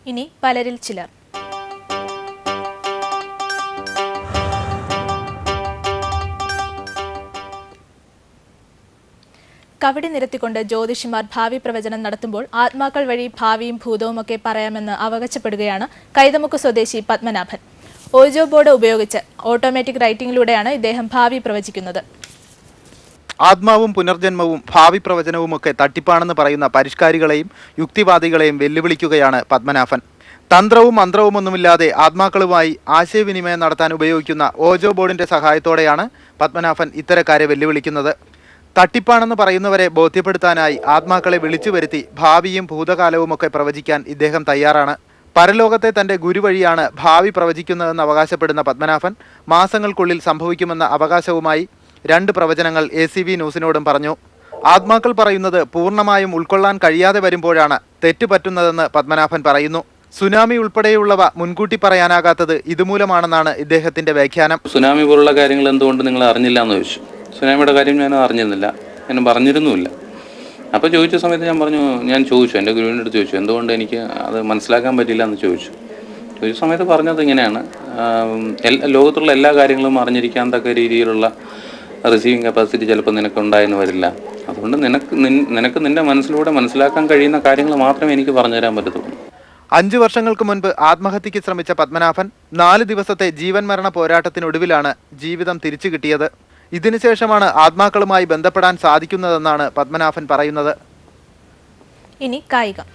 ഇനി പലരിൽ ചിലർ. കവടി നിരത്തിക്കൊണ്ട് ജ്യോതിഷിമാർ ഭാവി പ്രവചനം നടത്തുമ്പോൾ ആത്മാക്കൾ വഴി ഭാവിയും ഭൂതവുമൊക്കെ പറയാമെന്ന് അവകാശപ്പെടുകയാണ് കൈതമുക്ക് സ്വദേശി പത്മനാഭൻ. ഓജോ ബോർഡ് ഉപയോഗിച്ച് ഓട്ടോമാറ്റിക് റൈറ്റിംഗിലൂടെയാണ് ഇദ്ദേഹം ഭാവി പ്രവചിക്കുന്നത്. ആത്മാവും പുനർജന്മവും ഭാവി പ്രവചനവുമൊക്കെ തട്ടിപ്പാണെന്ന് പറയുന്ന പരിഷ്കാരികളെയും യുക്തിവാദികളെയും വെല്ലുവിളിക്കുകയാണ് പത്മനാഭൻ. തന്ത്രവും മന്ത്രവുമൊന്നുമില്ലാതെ ആത്മാക്കളുമായി ആശയവിനിമയം നടത്താൻ ഉപയോഗിക്കുന്ന ഓജോ ബോർഡിന്റെ സഹായത്തോടെയാണ് പത്മനാഭൻ ഇത്തരക്കാരെ വെല്ലുവിളിക്കുന്നത്. തട്ടിപ്പാണെന്ന് പറയുന്നവരെ ബോധ്യപ്പെടുത്താനായി ആത്മാക്കളെ വിളിച്ചു വരുത്തി ഭാവിയും ഭൂതകാലവുമൊക്കെ പ്രവചിക്കാൻ ഇദ്ദേഹം തയ്യാറാണ്. പരലോകത്തെ തന്റെ ഗുരുവഴിയാണ് ഭാവി പ്രവചിക്കുന്നതെന്ന് അവകാശപ്പെടുന്ന പത്മനാഭൻ മാസങ്ങൾക്കുള്ളിൽ സംഭവിക്കുമെന്ന അവകാശവുമായി 2 പ്രവചനങ്ങൾ ACV ന്യൂസിനോടും പറഞ്ഞു. ആത്മാക്കൾ പറയുന്നത് പൂർണ്ണമായും ഉൾക്കൊള്ളാൻ കഴിയാതെ വരുമ്പോഴാണ് തെറ്റുപറ്റുന്നതെന്ന് പത്മനാഭൻ പറയുന്നു. സുനാമി ഉൾപ്പെടെയുള്ളവ മുൻകൂട്ടി പറയാനാകാത്തത് ഇതുമൂലമാണെന്നാണ് ഇദ്ദേഹത്തിന്റെ വ്യാഖ്യാനം. സുനാമി പോലുള്ള കാര്യങ്ങൾ എന്തുകൊണ്ട് നിങ്ങൾ അറിഞ്ഞില്ല എന്ന് ചോദിച്ചു. സുനാമിയുടെ കാര്യം ഞാൻ അറിഞ്ഞിരുന്നില്ല, ഞാൻ പറഞ്ഞിരുന്നുമില്ല. അപ്പോൾ ചോദിച്ച സമയത്ത് ഞാൻ ചോദിച്ചു, എൻ്റെ ഗുരുവിൻ്റെ അടുത്ത് ചോദിച്ചു, എന്തുകൊണ്ട് എനിക്ക് അത് മനസ്സിലാക്കാൻ പറ്റില്ല എന്ന് ചോദിച്ചു സമയത്ത് പറഞ്ഞത് ഇങ്ങനെയാണ്, ലോകത്തുള്ള എല്ലാ കാര്യങ്ങളും അറിഞ്ഞിരിക്കാൻ തക്ക രീതിയിലുള്ള റിസീവിങ് കപ്പാസിറ്റി ചിലപ്പോൾ നിനക്കുണ്ടായെന്ന് വരില്ല. അതുകൊണ്ട് നിനക്ക് നിൻ്റെ മനസ്സിലൂടെ മനസ്സിലാക്കാൻ കഴിയുന്ന കാര്യങ്ങൾ മാത്രമേ എനിക്ക് പറഞ്ഞുതരാൻ പറ്റത്തുള്ളൂ. 5 വർഷങ്ങൾക്ക് മുൻപ് ആത്മഹത്യക്ക് ശ്രമിച്ച പത്മനാഭൻ 4 ദിവസത്തെ ജീവൻ മരണ പോരാട്ടത്തിനൊടുവിലാണ് ജീവിതം തിരിച്ചു കിട്ടിയത്. ഇതിനുശേഷമാണ് ആത്മാക്കളുമായി ബന്ധപ്പെടാൻ സാധിക്കുന്നതെന്നാണ് പത്മനാഭൻ പറയുന്നത്. ഇനി കായികം.